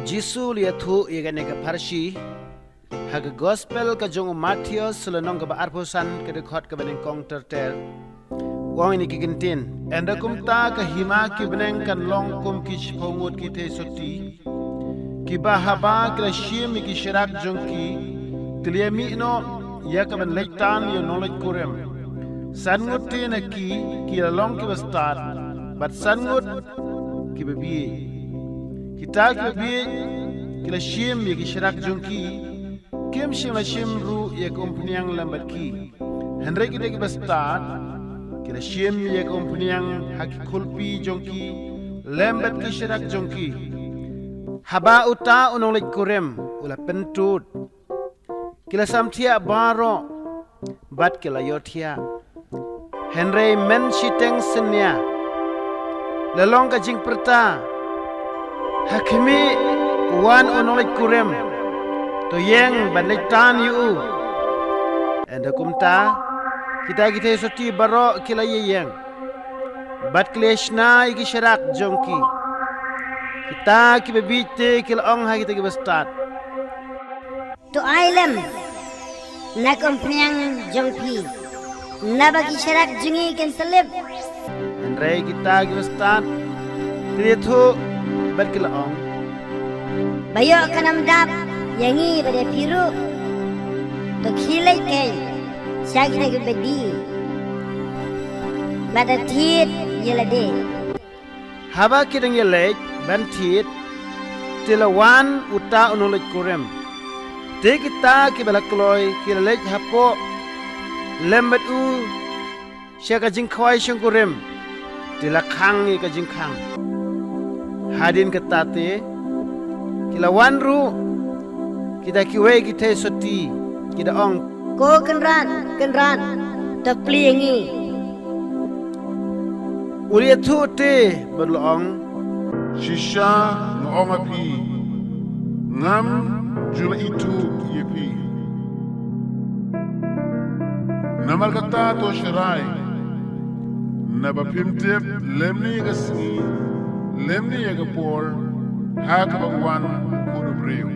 Jisu liathu igane ka parshi haga gospel ka jong Mathaios sulanong ka baarposan ka record ka beneng kong terter wang ini kikintin enda kumta ka hima ki beneng kan long kum ki shpongut ki te SOTTI ki bahaba ki shim ki shirak jong ki kliami no ya ka ben leitan yo knowledge kurem sangut te na ki long ki bastar but sangut ki bebi kita kebi kila shim ye kishirak jungki kem shima shimru ye kompuniang lambat ki henre kita ki bastat kila shim ye kompuniang haki kulpi jungki lambat kishirak jungki haba uta unolik kurem ula pentut kila samtia baro bat kila yotia henre men shiteng senya lalong ka jing perta Hakimi wan onolik kurem to yang banletan yu enda kumta kita SOTTI baro kila yang bat kleshna iki sharak jongki kita ki bebite kila ong ha kita ki bastat to ailem na kompnyang jongki na bagi sharak jungi kan selib andre kita ki bastat kriethu berkelaong bayo kanam dap yangi pada piru to khilai kai syagina ke bedi bada thit yelade haba kidang yelek ban thit tilawan uta unulik kurem te kita ki balakloi ki lek hapo lembat u syaga jingkhoi syangkurem tilakhang ka jingkhang hadin ketate kila wanru kita kiwe kita SOTTI kita ong ko kenran to pliengi ulia te berloong shisha ngong api ngam jula itu yepi namal kata to shirai nabapimtep lemni gasni lemni yagapor hakabagwan kudu breu